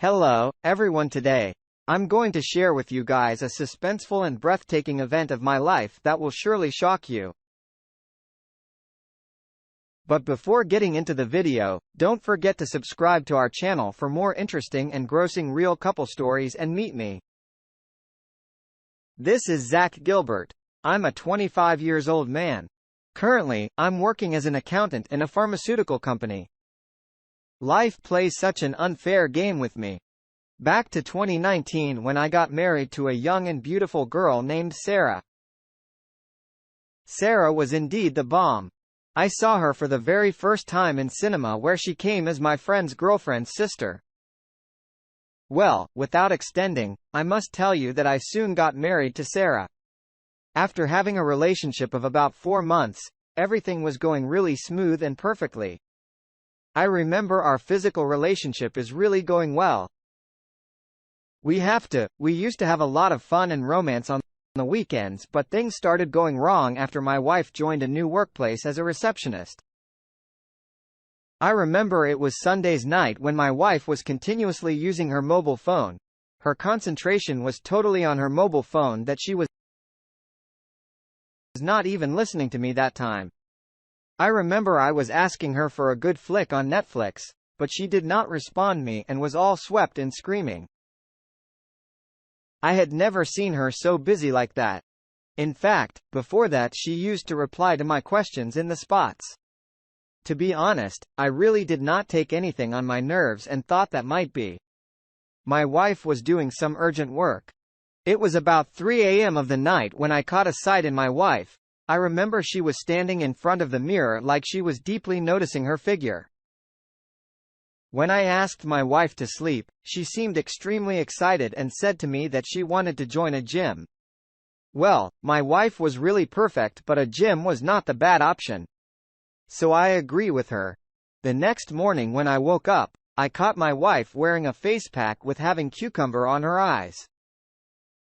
Hello, everyone. Today, I'm going to share with you guys a suspenseful and breathtaking event of my life that will surely shock you. But before getting into the video, don't forget to subscribe to our channel for more interesting and grossing real couple stories and meet me. This is Zach Gilbert. I'm a 25 years old man. Currently, I'm working as an accountant in a pharmaceutical company. Life plays such an unfair game with me. Back to 2019 when I got married to a young and beautiful girl named Sarah. Sarah was indeed the bomb. I saw her for the very first time in cinema where she came as my friend's girlfriend's sister. Well, without extending, I must tell you that I soon got married to Sarah. After having a relationship of about 4 months, everything was going really smooth and perfectly. I remember our physical relationship is really going well. We used to have a lot of fun and romance on the weekends, but things started going wrong after my wife joined a new workplace as a receptionist. I remember it was Sunday's night when my wife was continuously using her mobile phone. Her concentration was totally on her mobile phone that she was not even listening to me that time. I remember I was asking her for a good flick on Netflix, but she did not respond me and was all swept in screaming. I had never seen her so busy like that. In fact, before that she used to reply to my questions in the spots. To be honest, I really did not take anything on my nerves and thought that might be my wife was doing some urgent work. It was about 3 a.m. of the night when I caught a sight in my wife. I remember she was standing in front of the mirror like she was deeply noticing her figure. When I asked my wife to sleep, she seemed extremely excited and said to me that she wanted to join a gym. Well, my wife was really perfect, but a gym was not the bad option. So I agree with her. The next morning when I woke up, I caught my wife wearing a face pack with having cucumber on her eyes.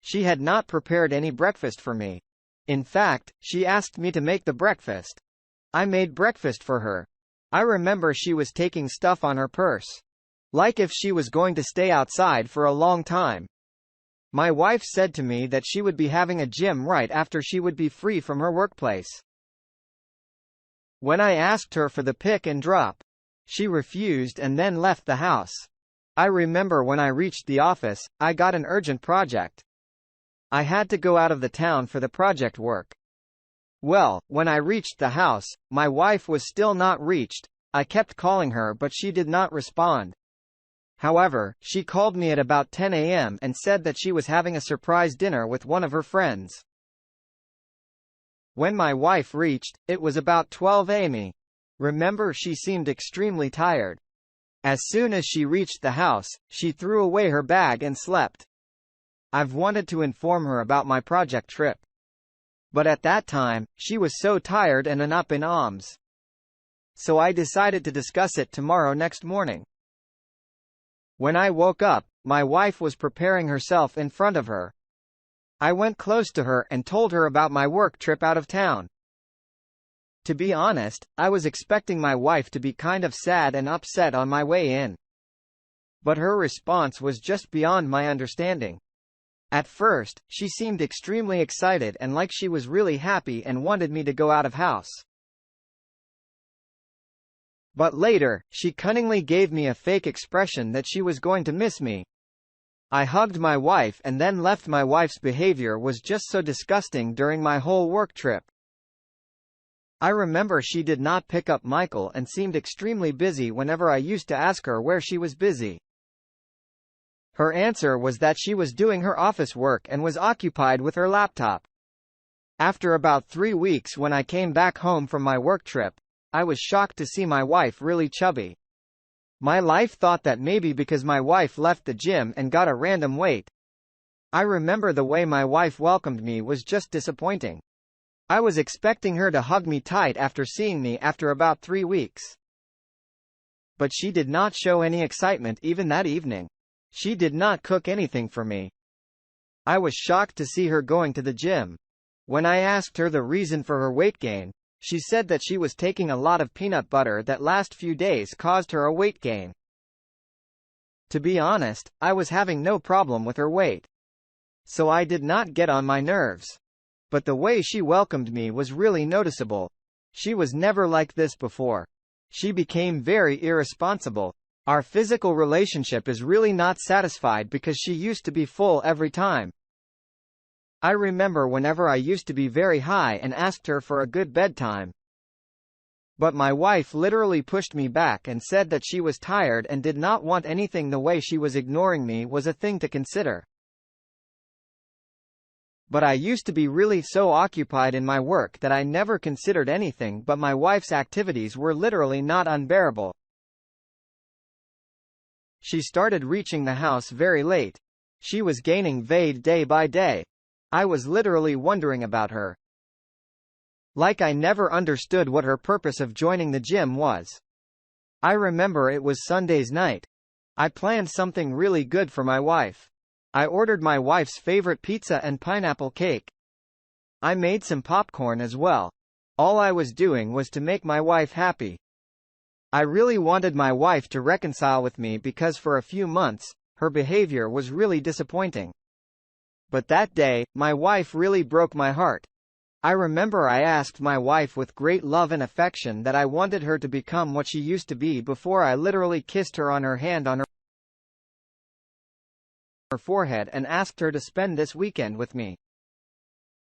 She had not prepared any breakfast for me. In fact, she asked me to make the breakfast. I made breakfast for her. I remember she was taking stuff on her purse. Like if she was going to stay outside for a long time. My wife said to me that she would be having a gym right after she would be free from her workplace. When I asked her for the pick and drop, she refused and then left the house. I remember when I reached the office, I got an urgent project. I had to go out of the town for the project work. Well, when I reached the house, my wife was still not reached. I kept calling her but she did not respond. However, she called me at about 10 a.m. and said that she was having a surprise dinner with one of her friends. When my wife reached, it was about 12 a.m. Remember, she seemed extremely tired. As soon as she reached the house, she threw away her bag and slept. I've wanted to inform her about my project trip. But at that time, she was so tired and up in arms. So I decided to discuss it tomorrow next morning. When I woke up, my wife was preparing herself in front of her. I went close to her and told her about my work trip out of town. To be honest, I was expecting my wife to be kind of sad and upset on my way in. But her response was just beyond my understanding. At first, she seemed extremely excited and like she was really happy and wanted me to go out of house. But later, she cunningly gave me a fake expression that she was going to miss me. I hugged my wife and then left. My wife's behavior was just so disgusting during my whole work trip. I remember she did not pick up Michael and seemed extremely busy whenever I used to ask her where she was busy. Her answer was that she was doing her office work and was occupied with her laptop. After about 3 weeks when I came back home from my work trip, I was shocked to see my wife really chubby. My life thought that maybe because my wife left the gym and got a random weight. I remember the way my wife welcomed me was just disappointing. I was expecting her to hug me tight after seeing me after about 3 weeks. But she did not show any excitement even that evening. She did not cook anything for me. I was shocked to see her going to the gym. When I asked her the reason for her weight gain, she said that she was taking a lot of peanut butter that last few days caused her a weight gain. To be honest, I was having no problem with her weight. So I did not get on my nerves. But the way she welcomed me was really noticeable. She was never like this before. She became very irresponsible. Our physical relationship is really not satisfied because she used to be full every time. I remember whenever I used to be very high and asked her for a good bedtime. But my wife literally pushed me back and said that she was tired and did not want anything. The way she was ignoring me was a thing to consider. But I used to be really so occupied in my work that I never considered anything, but my wife's activities were literally not unbearable. She started reaching the house very late. She was gaining weight day by day. I was literally wondering about her. Like I never understood what her purpose of joining the gym was. I remember it was Sunday's night. I planned something really good for my wife. I ordered my wife's favorite pizza and pineapple cake. I made some popcorn as well. All I was doing was to make my wife happy. I really wanted my wife to reconcile with me because for a few months, her behavior was really disappointing. But that day, my wife really broke my heart. I remember I asked my wife with great love and affection that I wanted her to become what she used to be before I literally kissed her on her hand on her forehead and asked her to spend this weekend with me.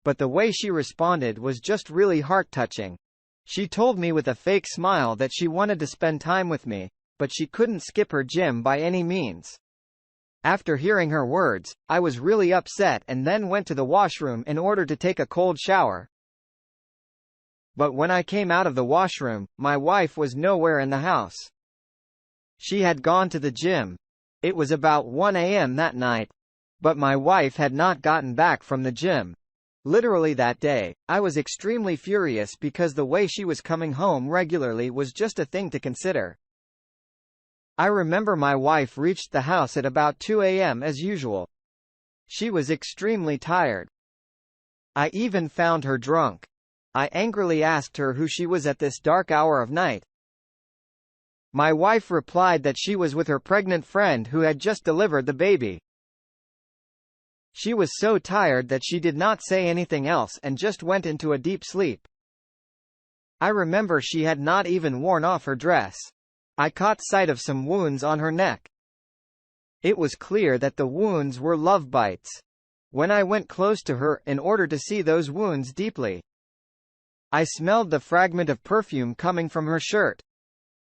But the way she responded was just really heart-touching. She told me with a fake smile that she wanted to spend time with me, but she couldn't skip her gym by any means. After hearing her words, I was really upset and then went to the washroom in order to take a cold shower. But when I came out of the washroom, my wife was nowhere in the house. She had gone to the gym. It was about 1 a.m. that night. But my wife had not gotten back from the gym. Literally that day, I was extremely furious because the way she was coming home regularly was just a thing to consider. I remember my wife reached the house at about 2 a.m. as usual. She was extremely tired. I even found her drunk. I angrily asked her who she was at this dark hour of night. My wife replied that she was with her pregnant friend who had just delivered the baby. She was so tired that she did not say anything else and just went into a deep sleep. I remember she had not even worn off her dress. I caught sight of some wounds on her neck. It was clear that the wounds were love bites. When I went close to her in order to see those wounds deeply, I smelled the fragment of perfume coming from her shirt.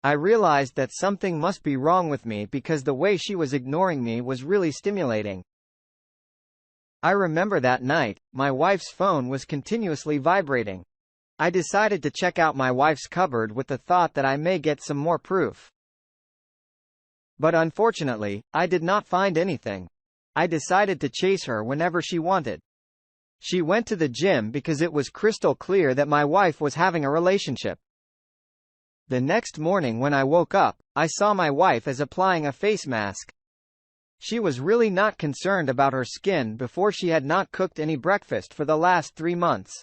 I realized that something must be wrong with me because the way she was ignoring me was really stimulating. I remember that night, my wife's phone was continuously vibrating. I decided to check out my wife's cupboard with the thought that I may get some more proof. But unfortunately, I did not find anything. I decided to chase her whenever she wanted. She went to the gym because it was crystal clear that my wife was having a relationship. The next morning when I woke up, I saw my wife as applying a face mask. She was really not concerned about her skin before she had not cooked any breakfast for the last 3 months.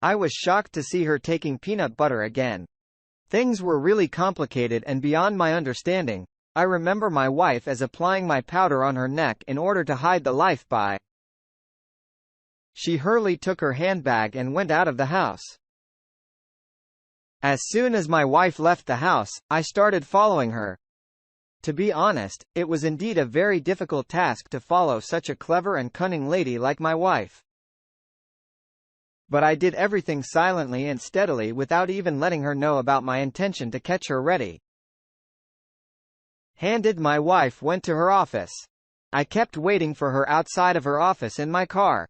I was shocked to see her taking peanut butter again. Things were really complicated and beyond my understanding. I remember my wife as applying my powder on her neck in order to hide the life by. She hurriedly took her handbag and went out of the house. As soon as my wife left the house, I started following her. To be honest, it was indeed a very difficult task to follow such a clever and cunning lady like my wife. But I did everything silently and steadily without even letting her know about my intention to catch her red-handed. My wife went to her office. I kept waiting for her outside of her office in my car.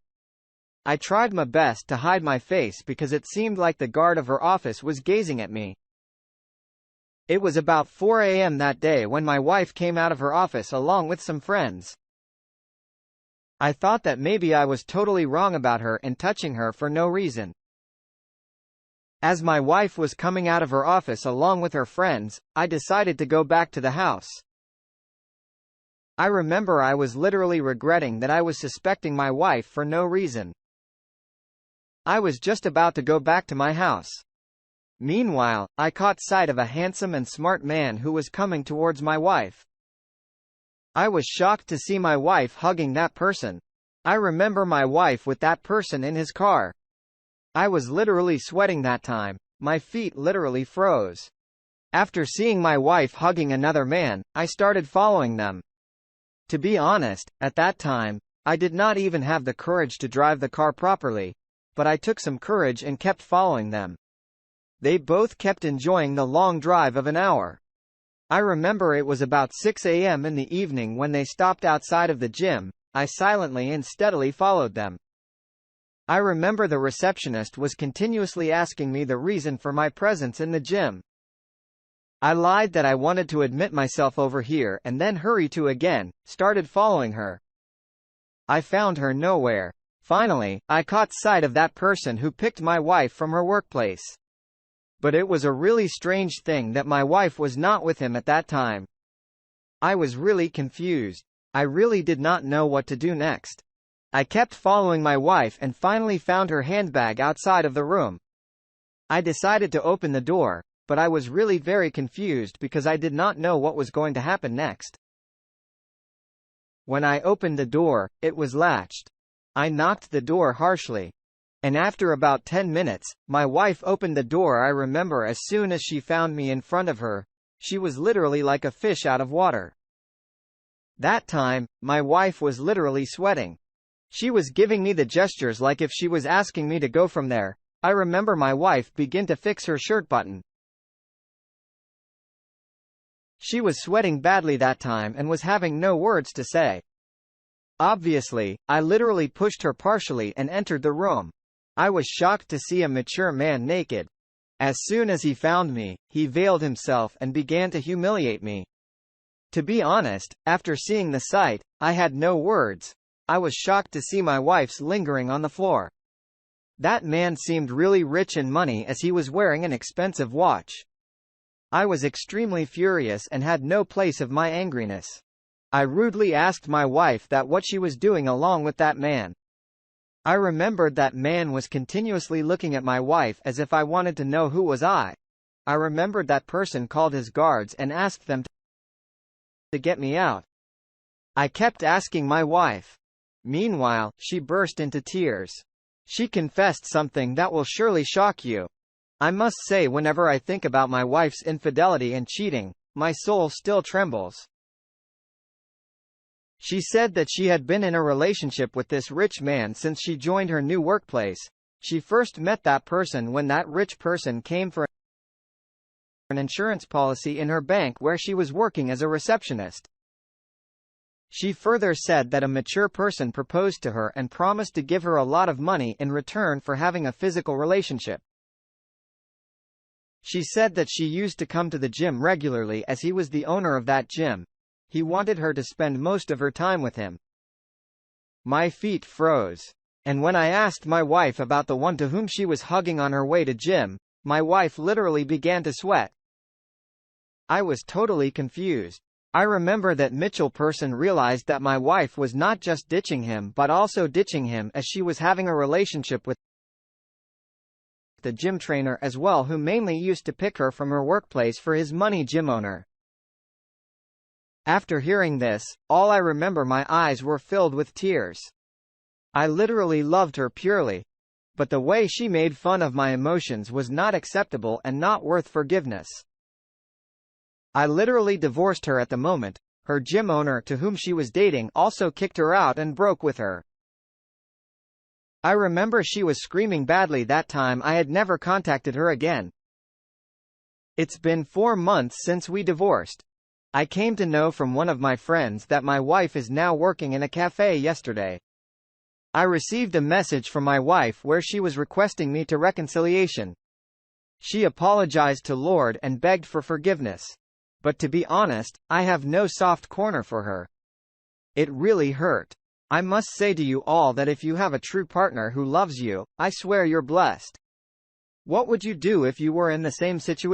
I tried my best to hide my face because it seemed like the guard of her office was gazing at me. It was about 4 a.m. that day when my wife came out of her office along with some friends. I thought that maybe I was totally wrong about her and touching her for no reason. As my wife was coming out of her office along with her friends, I decided to go back to the house. I remember I was literally regretting that I was suspecting my wife for no reason. I was just about to go back to my house. Meanwhile, I caught sight of a handsome and smart man who was coming towards my wife. I was shocked to see my wife hugging that person. I remember my wife with that person in his car. I was literally sweating that time. My feet literally froze. After seeing my wife hugging another man, I started following them. To be honest, at that time, I did not even have the courage to drive the car properly, but I took some courage and kept following them. They both kept enjoying the long drive of an hour. I remember it was about 6 a.m. in the evening when they stopped outside of the gym. I silently and steadily followed them. I remember the receptionist was continuously asking me the reason for my presence in the gym. I lied that I wanted to admit myself over here and then hurry to again, started following her. I found her nowhere. Finally, I caught sight of that person who picked my wife from her workplace. But it was a really strange thing that my wife was not with him at that time. I was really confused. I really did not know what to do next. I kept following my wife and finally found her handbag outside of the room. I decided to open the door, but I was really very confused because I did not know what was going to happen next. When I opened the door, it was latched. I knocked the door harshly. And after about 10 minutes, my wife opened the door. I remember as soon as she found me in front of her, she was literally like a fish out of water. That time, my wife was literally sweating. She was giving me the gestures like if she was asking me to go from there. I remember my wife began to fix her shirt button. She was sweating badly that time and was having no words to say. Obviously, I literally pushed her partially and entered the room. I was shocked to see a mature man naked. As soon as he found me, he veiled himself and began to humiliate me. To be honest, after seeing the sight, I had no words. I was shocked to see my wife's lingering on the floor. That man seemed really rich in money as he was wearing an expensive watch. I was extremely furious and had no place of my angriness. I rudely asked my wife that what she was doing along with that man. I remembered that man was continuously looking at my wife as if I wanted to know who was I. I remembered that person called his guards and asked them to get me out. I kept asking my wife. Meanwhile, she burst into tears. She confessed something that will surely shock you. I must say, whenever I think about my wife's infidelity and cheating, my soul still trembles. She said that she had been in a relationship with this rich man since she joined her new workplace. She first met that person when that rich person came for an insurance policy in her bank where she was working as a receptionist. She further said that a mature person proposed to her and promised to give her a lot of money in return for having a physical relationship. She said that she used to come to the gym regularly as he was the owner of that gym. He wanted her to spend most of her time with him. My feet froze. And when I asked my wife about the one to whom she was hugging on her way to gym, my wife literally began to sweat. I was totally confused. I remember that Mitchell person realized that my wife was not just ditching him but also ditching him as she was having a relationship with the gym trainer as well, who mainly used to pick her from her workplace for his money gym owner. After hearing this, all I remember my eyes were filled with tears. I literally loved her purely. But the way she made fun of my emotions was not acceptable and not worth forgiveness. I literally divorced her at the moment. Her gym owner to whom she was dating also kicked her out and broke with her. I remember she was screaming badly that time. I had never contacted her again. It's been 4 months since we divorced. I came to know from one of my friends that my wife is now working in a cafe yesterday. I received a message from my wife where she was requesting me to reconciliation. She apologized to Lord and begged for forgiveness. But to be honest, I have no soft corner for her. It really hurt. I must say to you all that if you have a true partner who loves you, I swear you're blessed. What would you do if you were in the same situation?